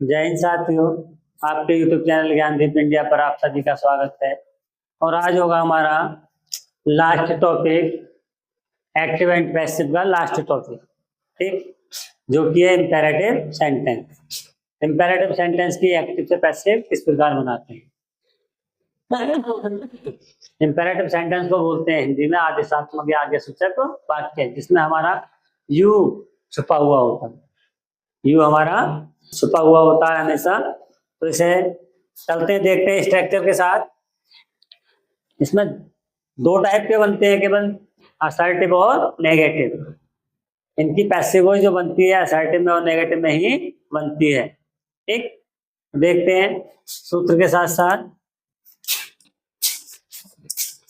जय हिंद साथियों। आपके यूट्यूब चैनल ज्ञानदीप इंडिया पर आप सभी का स्वागत है। और आज होगा हमारा last topic, active and passive का लास्ट टॉपिक, ठीक, जो कि है इंपेरेटिव सेंटेंस। इंपेरेटिव सेंटेंस की एक्टिव से पैसिव किस प्रकार बनाते हैं। इंपेरेटिव सेंटेंस को बोलते हैं हिंदी में आदेशात्मक या आगे सूचक वाक्य, जिसमें हमारा यू छुपा हुआ होता है। यू हमारा छुपा हुआ होता है हमेशा। तो इसे चलते हैं, देखते हैं स्ट्रक्चर के साथ। इसमें दो टाइप के बनते हैं केवल, असर्टिव और नेगेटिव। इनकी पैसिव वॉइस जो बनती है असर्टिव में और नेगेटिव में ही बनती है, ठीक। देखते हैं सूत्र के साथ साथ।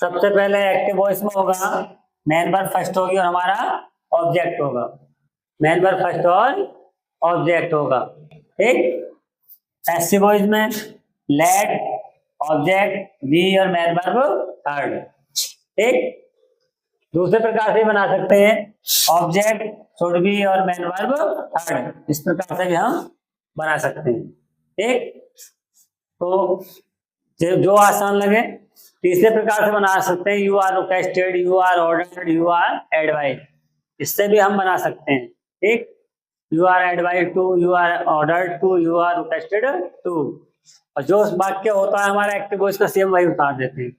सबसे पहले एक्टिव वॉइस में होगा मेन वर्ब फर्स्ट होगी और हमारा ऑब्जेक्ट होगा। मेन वर्ब फर्स्ट और ऑब्जेक्ट होगा, ठीक। पैसिव वॉइस में लेट, ऑब्जेक्ट, बी और मेन वर्ब थर्ड, ठीक। दूसरे प्रकार से बना सकते हैं, ऑब्जेक्ट शुड बी और मेन वर्ब थर्ड। इस प्रकार से भी हम बना सकते हैं, ठीक। तो जो आसान लगे। तीसरे प्रकार से बना सकते हैं, you are requested, you are ordered, you are advise. इससे भी हम बना सकते हैं, ठीक। You are advise to, you are ordered to, you are requested to. और जो वाक्य होता है हमारा एक्टिव वॉइस का, सेम वही उतार देते हैं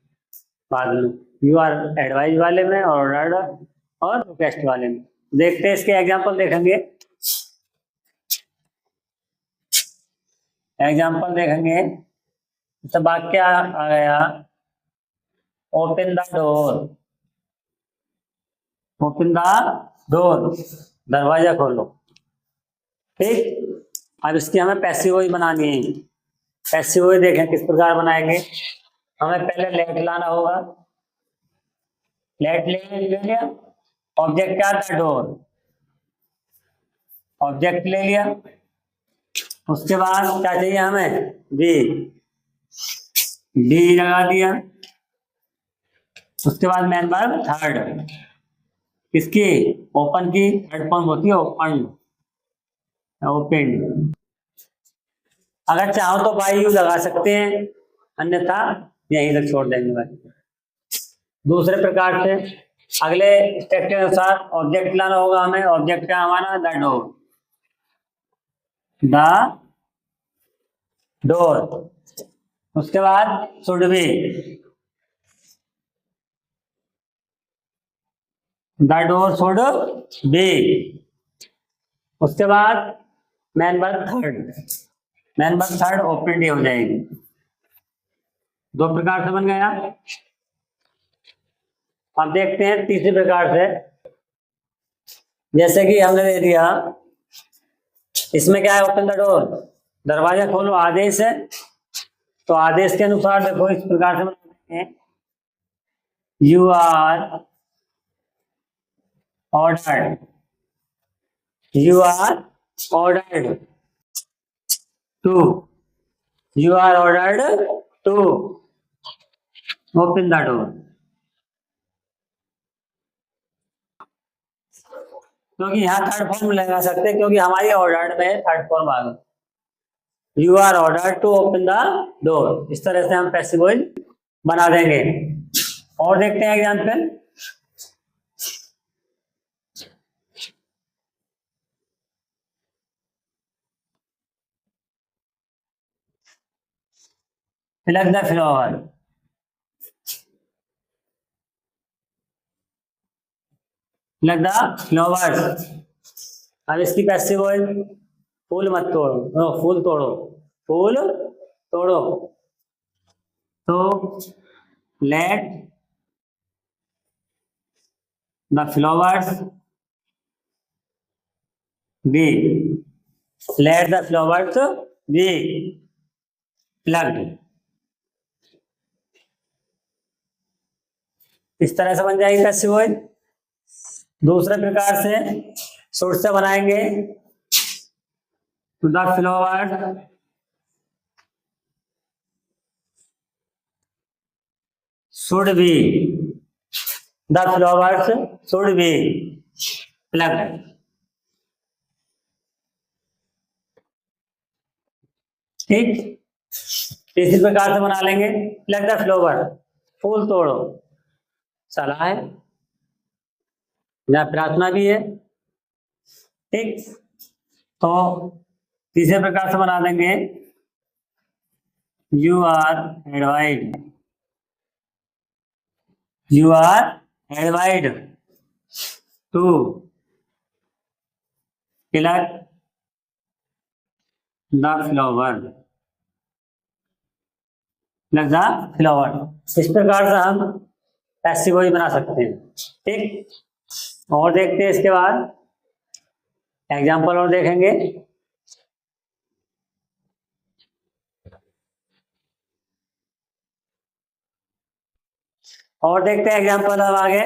बाद में, यू आर एडवाइज वाले में और ऑर्डर्ड और रिक्वेस्ट वाले में। देखते हैं इसके एग्जाम्पल देखेंगे। एग्जाम्पल देखेंगे तो वाक्य आ गया, open the door, open the door, दरवाजा खोलो, ठीक। अब इसकी हमें पैसिव वॉइस बनानी है। पैसिव वॉइस देखें किस प्रकार बनाएंगे। हमें पहले लेट लाना होगा। लेट ले लिया, ऑब्जेक्ट क्या था, डोर, ऑब्जेक्ट ले लिया। उसके बाद क्या चाहिए हमें, बी, बी लगा दिया। उसके बाद मेन वर्ब थर्ड, किसकी, ओपन की थर्ड फॉर्म होती है ओपन, ओपन। अगर चाहो तो बाई यू लगा सकते हैं, अन्यथा यहीं तक छोड़ देंगे भाई। दूसरे प्रकार से अगले स्टेप के अनुसार ऑब्जेक्ट लाना होगा हमें। ऑब्जेक्ट क्या हमारा, द डोर, द डोर। उसके बाद should be, the door should be. उसके बाद main verb third, main verb third open हो जाएगी। दो प्रकार से बन गया। अब देखते हैं तीसरे प्रकार से। जैसे कि हमने दे दिया, इसमें क्या है, ओपन द डोर, दरवाजा खोलो, आदेश है। तो आदेश के अनुसार देखो इस प्रकार से बनाते हैं, you are ordered, you are ordered to, you are ordered to open the door. क्योंकि यहाँ थर्ड फॉर्म लगा सकते हैं, क्योंकि हमारी ऑर्डर्ड में थर्ड फॉर्म आ गई, you are ordered to open the door. इस तरह से हम पैसिव वॉइस बना देंगे। और देखते हैं example. Plug the flower, plug the flowers. अब इसकी पैसिव वॉइस, फूल मत तोड़ो, फूल तोड़ो, फूल तोड़ो। तो let the flowers be, let the flowers be plucked. इस तरह से बन जाएगी पैसिव वॉइस। दूसरे प्रकार से शुड से बनाएंगे, the flowers should be, the flowers should be plucked. ठीक, इसी प्रकार से बना लेंगे। लाइक द फ्लावर, फूल तोड़ो, सलाह है, या प्रार्थना भी है। ठीक, तो तीसरे प्रकार से बना देंगे, you are एडवाइड, you are एडवाइड to plug the flower, plug the flower. इस प्रकार से हम पैसिव वॉइस बना सकते हैं। ठीक, और देखते हैं इसके बाद एग्जाम्पल और देखेंगे। और देखते हैं एग्जाम्पल अब आगे,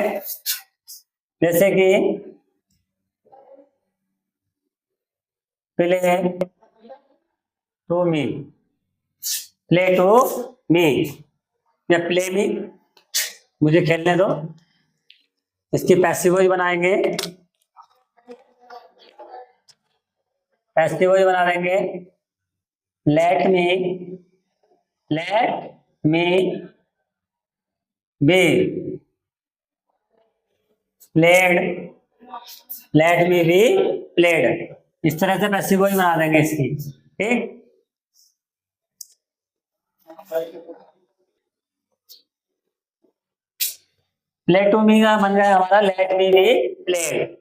जैसे कि play to me, play to me या प्ले मी, मुझे खेलने दो। इसकी पैसिव वॉइस बनाएंगे, पैसिव वॉइस बना देंगे, let me be played, let me be played. इस तरह से पैसिव वॉइस बना देंगे इसकी। ठीक, प्ले टू मी का बन गया हमारा लेट मी बी प्लेड।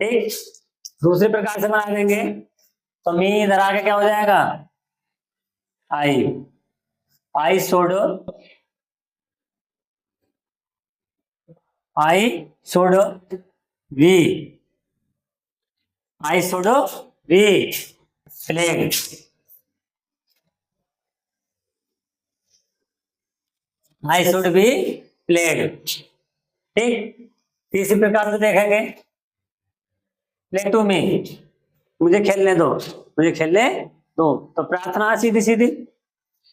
ठीक, दूसरे प्रकार से बना देंगे, तो मी इधर आके क्या हो जाएगा, I should be, I should be played. I should be played. ठीक, तीसरी प्रकार से देखेंगे, प्ले टू मी, मुझे खेलने दो, मुझे खेलने दो, तो प्रार्थना सीधी सीधी,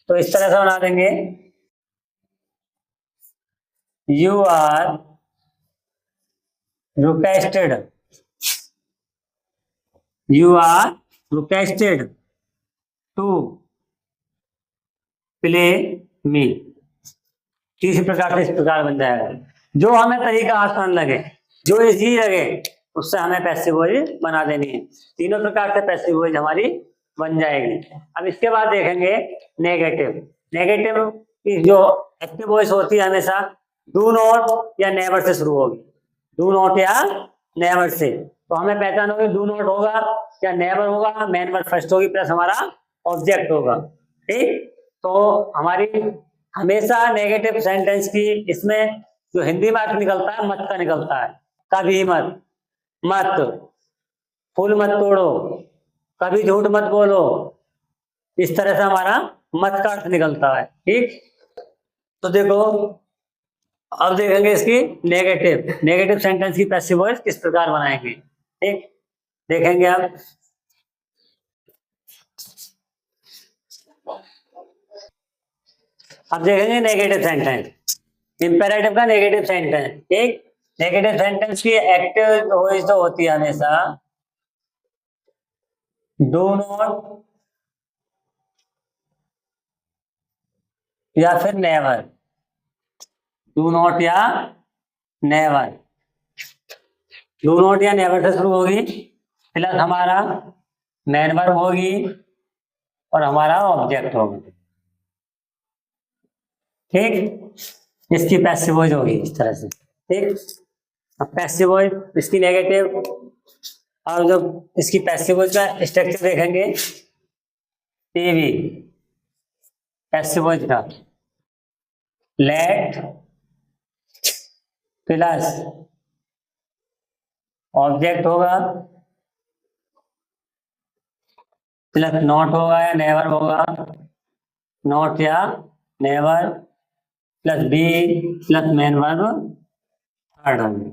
तो इस तरह से बना देंगे, you are requested, you are requested to play me. तीसरी प्रकार से इस प्रकार बन जाएगा। जो हमें तरीका आसान लगे, जो इजी लगे, उससे हमें पैसिव वॉइस बना देनी है। तीनों प्रकार से पैसिव वॉइस हमारी बन जाएगी। अब इसके बाद देखेंगे नेगेटिव। नेगेटिव की जो एक्टिव वॉइस होती है हमेशा डू नॉट या नेवर से शुरू होगी, डू नॉट या नेवर से। तो हमें पहचान होगी डू नॉट होगा या नेवर होगा, मेन वर्ब फर्स्ट होगी प्लस हमारा ऑब्जेक्ट होगा। ठीक, तो हमारी हमेशा नेगेटिव सेंटेंस की इसमें जो हिंदी में अर्थ निकलता है मत का निकलता है। कभी मत, मत, फूल मत तोड़ो, कभी झूठ मत बोलो, इस तरह से हमारा मत का अर्थ निकलता है। ठीक, तो देखो अब देखेंगे इसकी नेगेटिव सेंटेंस की पैसिव वॉइस किस प्रकार बनाएंगे। ठीक, देखेंगे अब। अब देखेंगे नेगेटिव सेंटेंस, इंपेरेटिव का नेगेटिव सेंटेंस। ठीक, नेगेटिव सेंटेंस की एक्टिव वॉइस जो होती है हमेशा डू नॉट या फिर नेवर, डू नॉट या नेवर, डू नॉट या नेवर से शुरू होगी, प्लस हमारा मेन वर्ब होगी और हमारा ऑब्जेक्ट होगा। ठीक, इसकी पैसिव वॉइस होगी इस तरह से। ठीक, अब पैसिव वॉइस इसकी नेगेटिव, और जब इसकी पैसिव वॉइस का स्ट्रक्चर देखेंगे, टीवी पैसिव वॉइस का लेट प्लस ऑब्जेक्ट होगा प्लस नॉट होगा या नेवर होगा, नॉट या never plus be plus main verb third होंगे।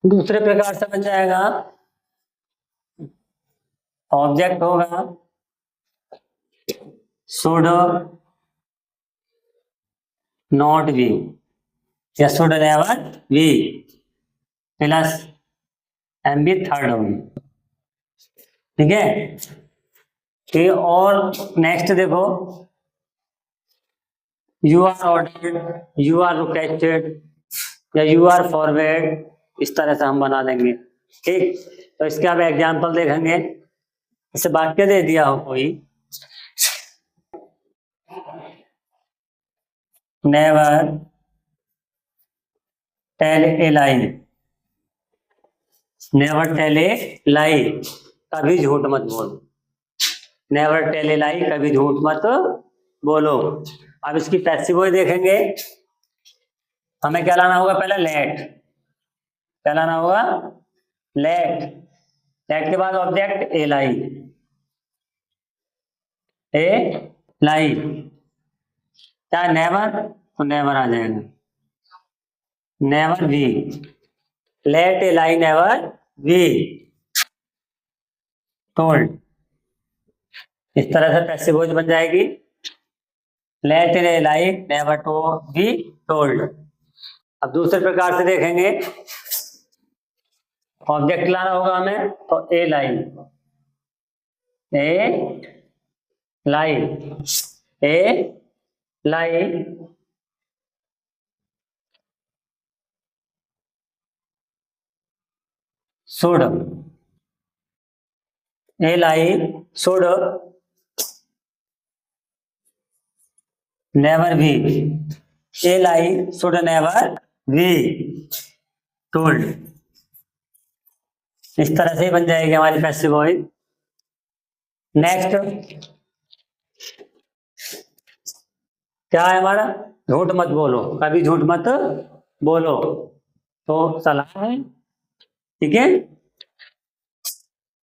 दूसरे प्रकार से बन जाएगा, ऑब्जेक्ट होगा शुड नॉट बी या should never be plus M B third होंगे। ठीक है, ठीक है। और नेक्स्ट देखो, you are ordered, you are requested या यू आर फॉरवर्ड, इस तरह से हम बना देंगे। ठीक, तो इसके अब एग्जाम्पल देखेंगे। इसे वाक्य दे दिया हो कोई, never tell a lie, never tell a lie, कभी झूठ मत बोलो। नेवर टेल ए लाई, कभी झूठ मत बोलो। अब इसकी पैसिव वॉइस देखेंगे। हमें क्या लाना होगा, पहले लेट, क्या लाना होगा, लेट। लेट के बाद ऑब्जेक्ट ए लाई, ए लाई, क्या नेवर, तो नेवर आ जाएगा, never be, let a lie never be told. इस तरह से पैसिव वॉइस बन जाएगी, let a lie never to be told. अब दूसरे प्रकार से देखेंगे, ऑब्जेक्ट लाना होगा हमें, तो a lie, a lie, a lie should, a lie should never be, a lie should never be told. इस तरह से ही बन जाएगी हमारी पैसिव वॉइस। नेक्स्ट क्या है हमारा, झूठ मत बोलो, कभी झूठ मत बोलो, तो सलाह है। ठीक है,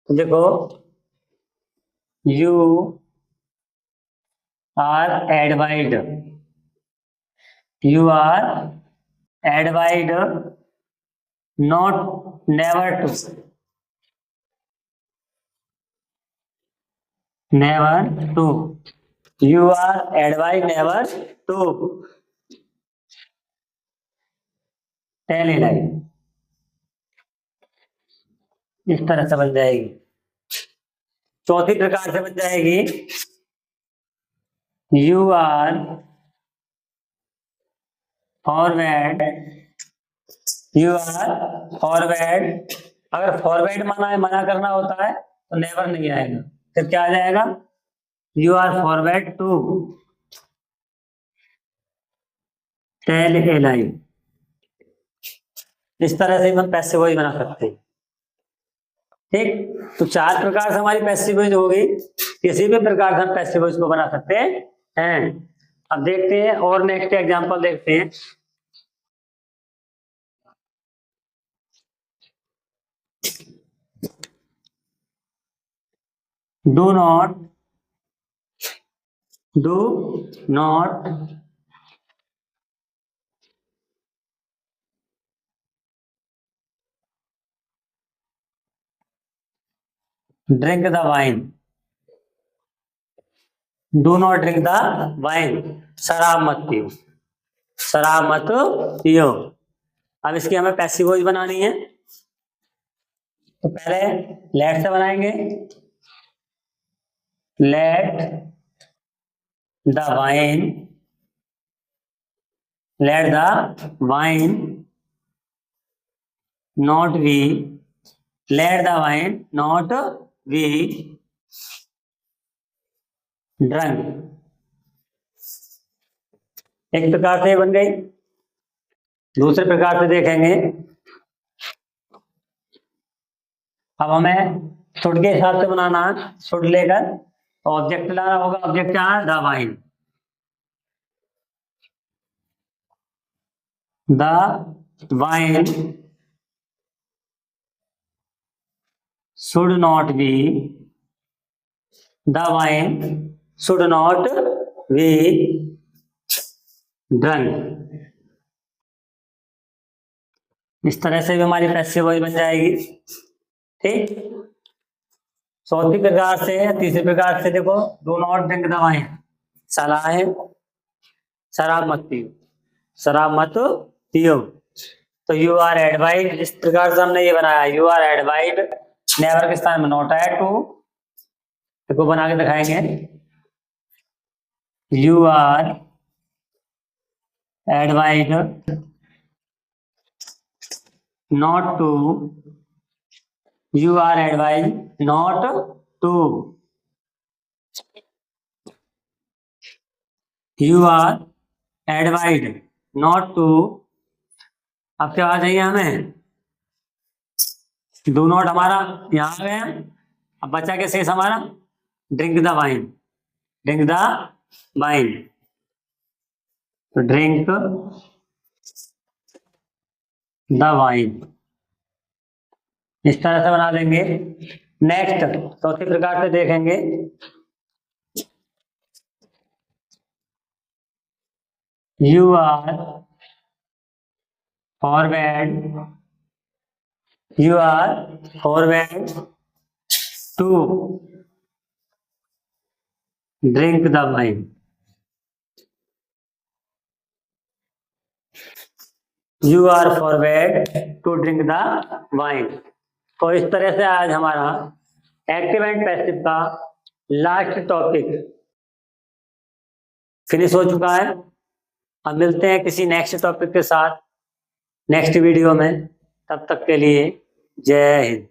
देखो, you are एडवाइड, you are एडवाइड not never to, never to, you are एडवाइड never to tell a lie. इस तरह से बन जाएगी। चौथी प्रकार से बन जाएगी, you are forward, you are forward. अगर फॉरवर्ड मना करना होता है तो नेवर नहीं आएगा, फिर क्या आ जाएगा, you are forward to tell a lie. इस तरह से हम पैसिव वॉइस बना सकते हैं। ठीक, तो चार प्रकार से हमारी पैसिव वॉइस होगी। किसी भी प्रकार से हम पैसिव वॉइस को बना सकते हैं। अब देखते हैं और नेक्स्ट एग्जांपल देखते हैं। Do not, do not drink the wine, do not drink the wine, शराब मत पियो, शराब मत पियो। अब इसकी हमें पैसिव वॉइस बनानी है, तो पहले लेट से बनाएंगे, let the wine, let the wine not be, let the wine not be drunk. एक प्रकार से बन गई। दूसरे प्रकार से देखेंगे, अब हमें शुड के हिसाब से बनाना, शुड लेकर ऑब्जेक्ट लाना होगा। ऑब्जेक्ट क्या है, the wine, the wine should not B, the wine should not B drunk. इस तरह से भी हमारी पैसिव वॉइस बन जाएगी। ठीक, चौथी प्रकार से, तीसरे प्रकार से देखो, do not drink the wine, सलाह है शराब मत पियो, शराब मत पियो। तो यू आर एडवाइड, इस प्रकार से हमने ये बनाया, यू आर एडवाइड, नेवर के स्थान में नॉट आया, टू इसको बना के दिखाएंगे। You are advised not to, you are advised not to, you are advised not to. अब क्या आ जाइए हमें, डू नॉट हमारा यहाँ आ गया। अब बचा के शेष हमारा drink the wine, drink the wine, तो ड्रिंक द वाइन इस तरह से बना देंगे। नेक्स्ट चौथे प्रकार से देखेंगे। You are forward, you are forward to drink the wine, you are forward to drink the wine. तो इस तरह से आज हमारा एक्टिव एंड पैसिव का लास्ट टॉपिक फिनिश हो चुका है। अब मिलते हैं किसी नेक्स्ट टॉपिक के साथ नेक्स्ट वीडियो में। तब तक के लिए जय हिंद।